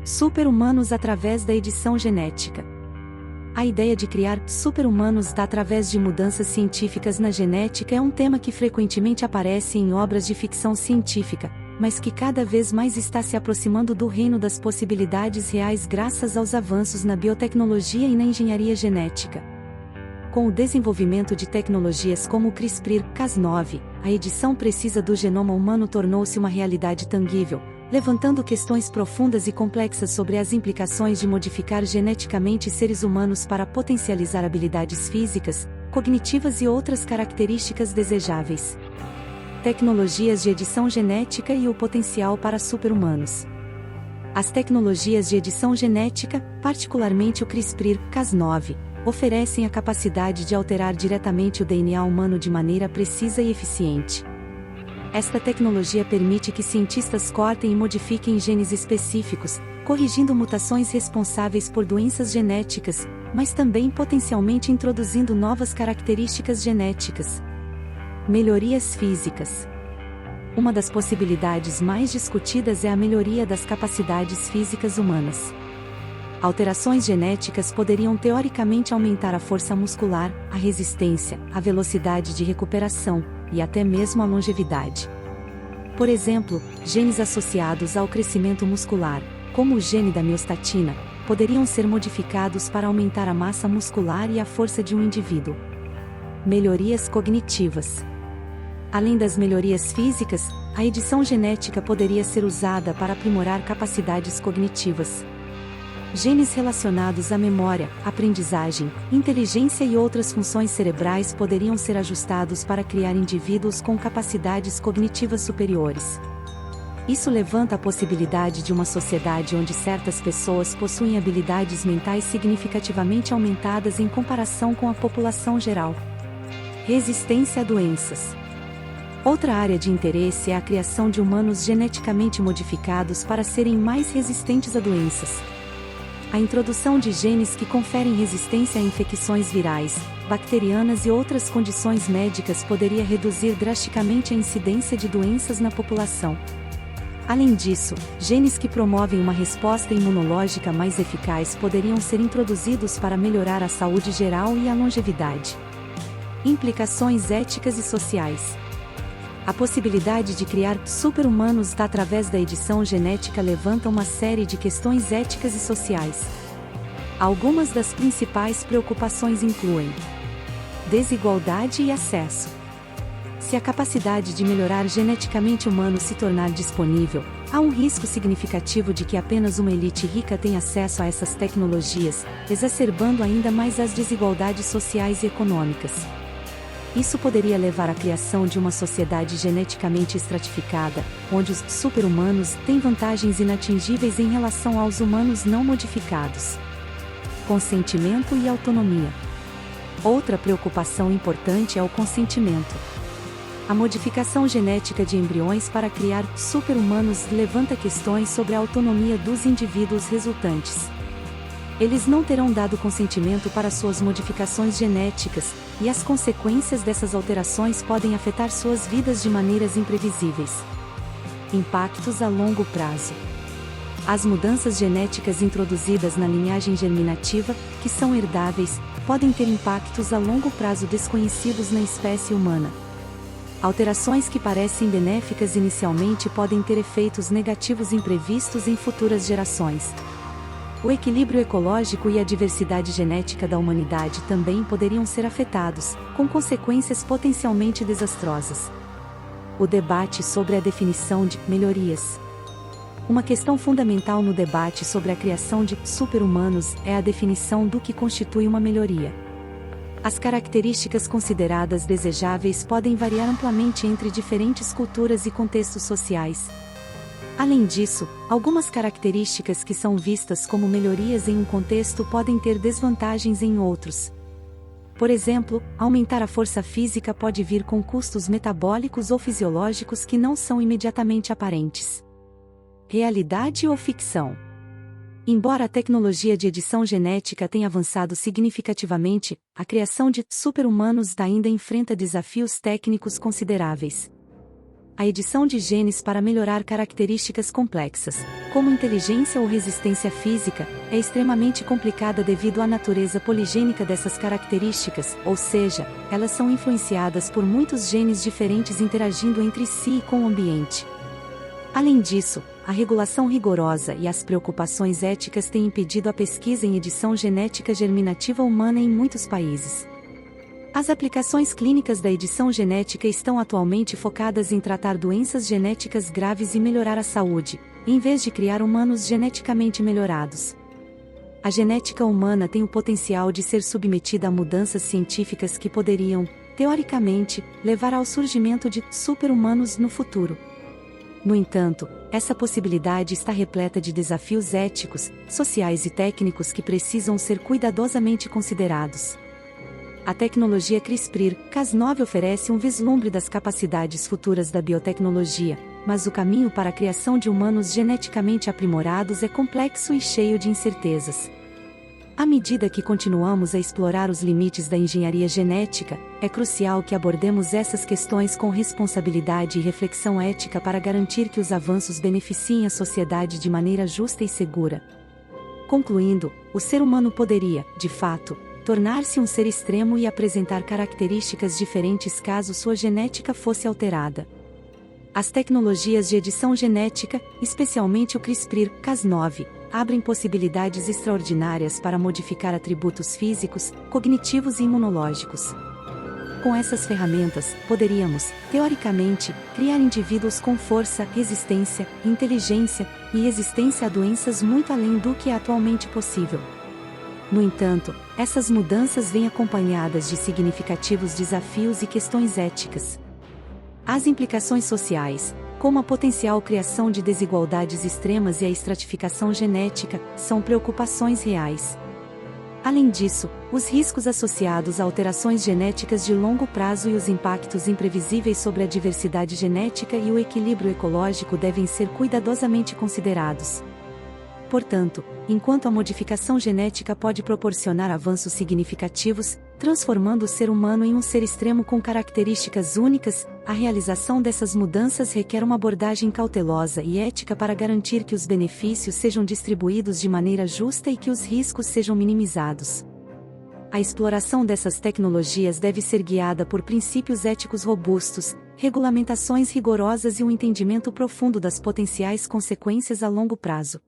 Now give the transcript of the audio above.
Super-humanos através da edição genética. A ideia de criar super-humanos através de mudanças científicas na genética é um tema que frequentemente aparece em obras de ficção científica, mas que cada vez mais está se aproximando do reino das possibilidades reais graças aos avanços na biotecnologia e na engenharia genética. Com o desenvolvimento de tecnologias como o CRISPR-Cas9, a edição precisa do genoma humano tornou-se uma realidade tangível, levantando questões profundas e complexas sobre as implicações de modificar geneticamente seres humanos para potencializar habilidades físicas, cognitivas e outras características desejáveis. Tecnologias de edição genética e o potencial para super-humanos. As tecnologias de edição genética, particularmente o CRISPR-Cas9, oferecem a capacidade de alterar diretamente o DNA humano de maneira precisa e eficiente. Esta tecnologia permite que cientistas cortem e modifiquem genes específicos, corrigindo mutações responsáveis por doenças genéticas, mas também potencialmente introduzindo novas características genéticas. Melhorias físicas. Uma das possibilidades mais discutidas é a melhoria das capacidades físicas humanas. Alterações genéticas poderiam teoricamente aumentar a força muscular, a resistência, a velocidade de recuperação, e até mesmo a longevidade. Por exemplo, genes associados ao crescimento muscular, como o gene da miostatina, poderiam ser modificados para aumentar a massa muscular e a força de um indivíduo. Melhorias cognitivas. Além das melhorias físicas, a edição genética poderia ser usada para aprimorar capacidades cognitivas. Genes relacionados à memória, aprendizagem, inteligência e outras funções cerebrais poderiam ser ajustados para criar indivíduos com capacidades cognitivas superiores. Isso levanta a possibilidade de uma sociedade onde certas pessoas possuem habilidades mentais significativamente aumentadas em comparação com a população geral. Resistência a doenças. Outra área de interesse é a criação de humanos geneticamente modificados para serem mais resistentes a doenças. A introdução de genes que conferem resistência a infecções virais, bacterianas e outras condições médicas poderia reduzir drasticamente a incidência de doenças na população. Além disso, genes que promovem uma resposta imunológica mais eficaz poderiam ser introduzidos para melhorar a saúde geral e a longevidade. Implicações éticas e sociais. A possibilidade de criar super-humanos através da edição genética levanta uma série de questões éticas e sociais. Algumas das principais preocupações incluem: desigualdade e acesso. Se a capacidade de melhorar geneticamente humano se tornar disponível, há um risco significativo de que apenas uma elite rica tenha acesso a essas tecnologias, exacerbando ainda mais as desigualdades sociais e econômicas. Isso poderia levar à criação de uma sociedade geneticamente estratificada, onde os super-humanos têm vantagens inatingíveis em relação aos humanos não modificados. Consentimento e autonomia. Outra preocupação importante é o consentimento. A modificação genética de embriões para criar super-humanos levanta questões sobre a autonomia dos indivíduos resultantes. Eles não terão dado consentimento para suas modificações genéticas, e as consequências dessas alterações podem afetar suas vidas de maneiras imprevisíveis. Impactos a longo prazo. As mudanças genéticas introduzidas na linhagem germinativa, que são herdáveis, podem ter impactos a longo prazo desconhecidos na espécie humana. Alterações que parecem benéficas inicialmente podem ter efeitos negativos imprevistos em futuras gerações. O equilíbrio ecológico e a diversidade genética da humanidade também poderiam ser afetados, com consequências potencialmente desastrosas. O debate sobre a definição de melhorias. Uma questão fundamental no debate sobre a criação de super-humanos é a definição do que constitui uma melhoria. As características consideradas desejáveis podem variar amplamente entre diferentes culturas e contextos sociais. Além disso, algumas características que são vistas como melhorias em um contexto podem ter desvantagens em outros. Por exemplo, aumentar a força física pode vir com custos metabólicos ou fisiológicos que não são imediatamente aparentes. Realidade ou ficção? Embora a tecnologia de edição genética tenha avançado significativamente, a criação de super-humanos ainda enfrenta desafios técnicos consideráveis. a edição de genes para melhorar características complexas, como inteligência ou resistência física, é extremamente complicada devido à natureza poligênica dessas características, ou seja, elas são influenciadas por muitos genes diferentes interagindo entre si e com o ambiente. Além disso, a regulação rigorosa e as preocupações éticas têm impedido a pesquisa em edição genética germinativa humana em muitos países. As aplicações clínicas da edição genética estão atualmente focadas em tratar doenças genéticas graves e melhorar a saúde, em vez de criar humanos geneticamente melhorados. A genética humana tem o potencial de ser submetida a mudanças científicas que poderiam, teoricamente, levar ao surgimento de super-humanos no futuro. No entanto, essa possibilidade está repleta de desafios éticos, sociais e técnicos que precisam ser cuidadosamente considerados. A tecnologia CRISPR-Cas9 oferece um vislumbre das capacidades futuras da biotecnologia, mas o caminho para a criação de humanos geneticamente aprimorados é complexo e cheio de incertezas. À medida que continuamos a explorar os limites da engenharia genética, é crucial que abordemos essas questões com responsabilidade e reflexão ética para garantir que os avanços beneficiem a sociedade de maneira justa e segura. Concluindo, o ser humano poderia, de fato, tornar-se um ser extremo e apresentar características diferentes caso sua genética fosse alterada. As tecnologias de edição genética, especialmente o CRISPR-Cas9, abrem possibilidades extraordinárias para modificar atributos físicos, cognitivos e imunológicos. Com essas ferramentas, poderíamos, teoricamente, criar indivíduos com força, resistência, inteligência e resistência a doenças muito além do que é atualmente possível. No entanto, essas mudanças vêm acompanhadas de significativos desafios e questões éticas. As implicações sociais, como a potencial criação de desigualdades extremas e a estratificação genética, são preocupações reais. Além disso, os riscos associados a alterações genéticas de longo prazo e os impactos imprevisíveis sobre a diversidade genética e o equilíbrio ecológico devem ser cuidadosamente considerados. Portanto, enquanto a modificação genética pode proporcionar avanços significativos, transformando o ser humano em um ser extremo com características únicas, a realização dessas mudanças requer uma abordagem cautelosa e ética para garantir que os benefícios sejam distribuídos de maneira justa e que os riscos sejam minimizados. A exploração dessas tecnologias deve ser guiada por princípios éticos robustos, regulamentações rigorosas e um entendimento profundo das potenciais consequências a longo prazo.